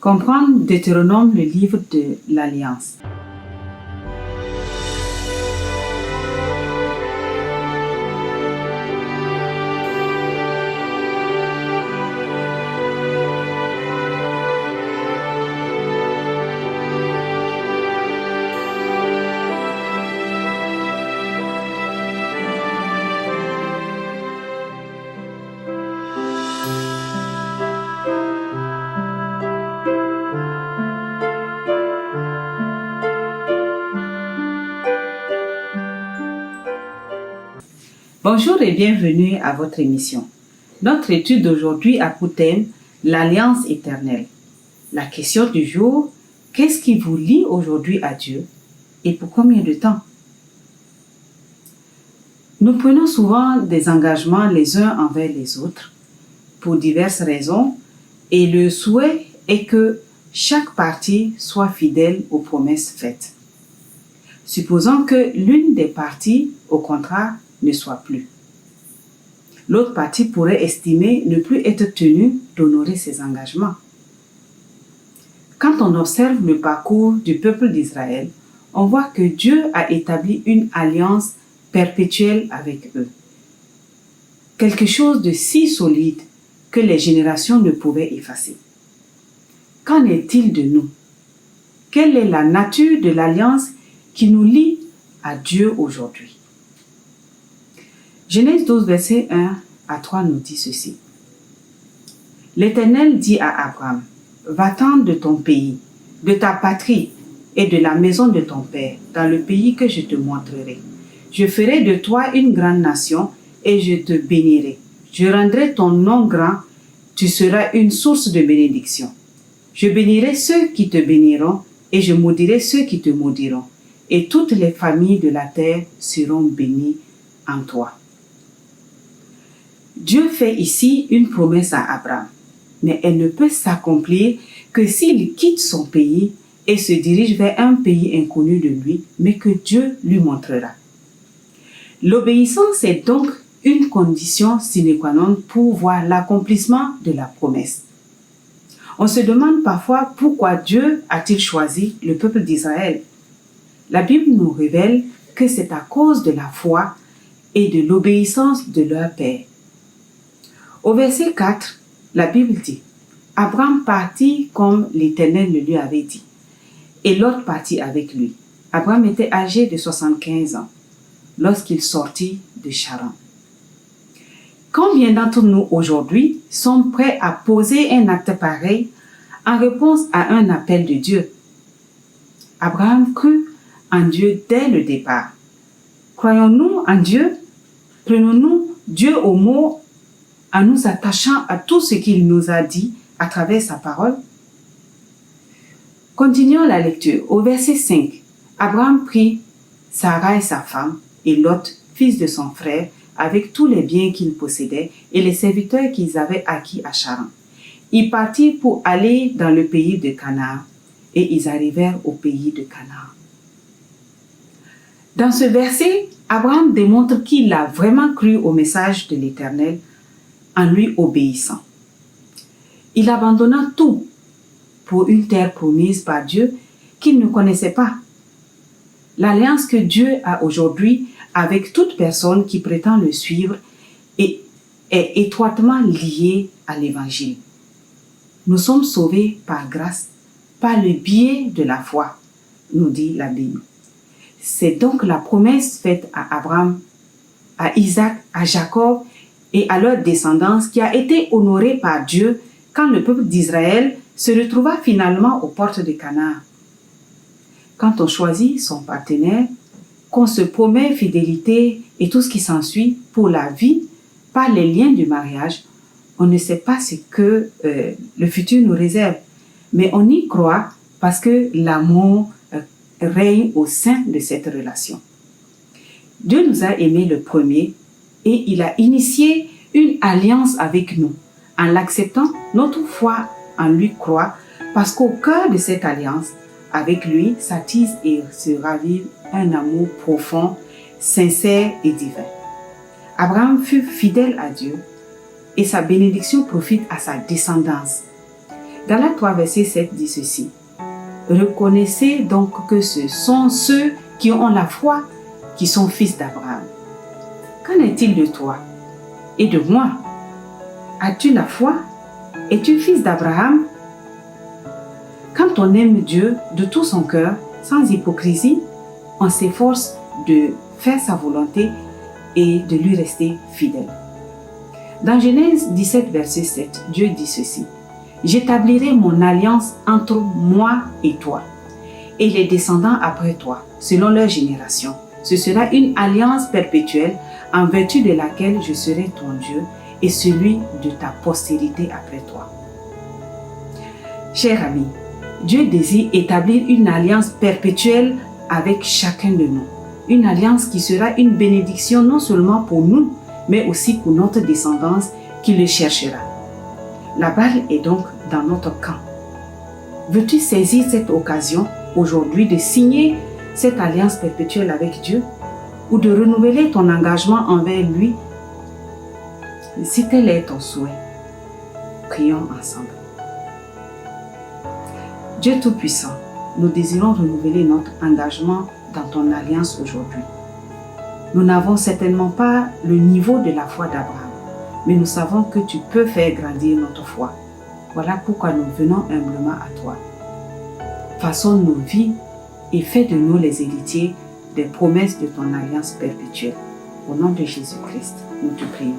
Comprendre Deutéronome, le livre de l'Alliance. Bonjour et bienvenue à votre émission. Notre étude d'aujourd'hui a pour thème l'Alliance éternelle. La question du jour, qu'est-ce qui vous lie aujourd'hui à Dieu et pour combien de temps? Nous prenons souvent des engagements les uns envers les autres pour diverses raisons et le souhait est que chaque partie soit fidèle aux promesses faites. Supposons que l'une des parties, au contraire, ne soit plus. L'autre partie pourrait estimer ne plus être tenue d'honorer ses engagements. Quand on observe le parcours du peuple d'Israël, on voit que Dieu a établi une alliance perpétuelle avec eux. Quelque chose de si solide que les générations ne pouvaient effacer. Qu'en est-il de nous? Quelle est la nature de l'alliance qui nous lie à Dieu aujourd'hui? Genèse 12, verset 1 à 3 nous dit ceci. L'Éternel dit à Abraham, « Va-t'en de ton pays, de ta patrie et de la maison de ton père, dans le pays que je te montrerai. Je ferai de toi une grande nation et je te bénirai. Je rendrai ton nom grand, tu seras une source de bénédiction. Je bénirai ceux qui te béniront et je maudirai ceux qui te maudiront. Et toutes les familles de la terre seront bénies en toi. » Dieu fait ici une promesse à Abraham, mais elle ne peut s'accomplir que s'il quitte son pays et se dirige vers un pays inconnu de lui, mais que Dieu lui montrera. L'obéissance est donc une condition sine qua non pour voir l'accomplissement de la promesse. On se demande parfois pourquoi Dieu a-t-il choisi le peuple d'Israël. La Bible nous révèle que c'est à cause de la foi et de l'obéissance de leur père. Au verset 4, la Bible dit, « Abraham partit comme l'Éternel le lui avait dit, et Lot partit avec lui. Abraham était âgé de 75 ans lorsqu'il sortit de Charan. » Combien d'entre nous aujourd'hui sont prêts à poser un acte pareil en réponse à un appel de Dieu? Abraham crut en Dieu dès le départ. Croyons-nous en Dieu? Prenons-nous Dieu au mot en nous attachant à tout ce qu'il nous a dit à travers sa parole? Continuons la lecture. Au verset 5, Abraham prit Sarah et sa femme et Lot, fils de son frère, avec tous les biens qu'ils possédaient et les serviteurs qu'ils avaient acquis à Charan. Ils partirent pour aller dans le pays de Canaan et ils arrivèrent au pays de Canaan. Dans ce verset, Abraham démontre qu'il a vraiment cru au message de l'Éternel en lui obéissant. Il abandonna tout pour une terre promise par Dieu qu'il ne connaissait pas. L'alliance que Dieu a aujourd'hui avec toute personne qui prétend le suivre est étroitement liée à l'Évangile. Nous sommes sauvés par grâce, par le biais de la foi, nous dit la Bible. C'est donc la promesse faite à Abraham, à Isaac, à Jacob et à leur descendance qui a été honorée par Dieu quand le peuple d'Israël se retrouva finalement aux portes de Canaan. Quand on choisit son partenaire, qu'on se promet fidélité et tout ce qui s'ensuit pour la vie par les liens du mariage, on ne sait pas ce que le futur nous réserve, mais on y croit parce que l'amour règne au sein de cette relation. Dieu nous a aimés le premier et il a initié une alliance avec nous. En l'acceptant, notre foi en lui croît parce qu'au cœur de cette alliance, avec lui, s'attise et se ravive un amour profond, sincère et divin. Abraham fut fidèle à Dieu et sa bénédiction profite à sa descendance. Galates 3, verset 7 dit ceci. Reconnaissez donc que ce sont ceux qui ont la foi qui sont fils d'Abraham. Qu'en est-il de toi et de moi? As-tu la foi? Es-tu fils d'Abraham? Quand on aime Dieu de tout son cœur, sans hypocrisie, on s'efforce de faire sa volonté et de lui rester fidèle. Dans Genèse 17, verset 7, Dieu dit ceci. J'établirai mon alliance entre moi et toi, et les descendants après toi, selon leur génération. Ce sera une alliance perpétuelle en vertu de laquelle je serai ton Dieu et celui de ta postérité après toi. Cher ami, Dieu désire établir une alliance perpétuelle avec chacun de nous. Une alliance qui sera une bénédiction non seulement pour nous, mais aussi pour notre descendance qui le cherchera. La balle est donc dans notre camp. Veux-tu saisir cette occasion aujourd'hui de signer cette alliance perpétuelle avec Dieu ou de renouveler ton engagement envers lui? Si tel est ton souhait, prions ensemble. Dieu Tout-Puissant, nous désirons renouveler notre engagement dans ton alliance aujourd'hui. Nous n'avons certainement pas le niveau de la foi d'Abraham, mais nous savons que tu peux faire grandir notre foi. Voilà pourquoi nous venons humblement à toi. Façonne nos vies et fais de nous les héritiers des promesses de ton alliance perpétuelle. Au nom de Jésus-Christ, nous te prions.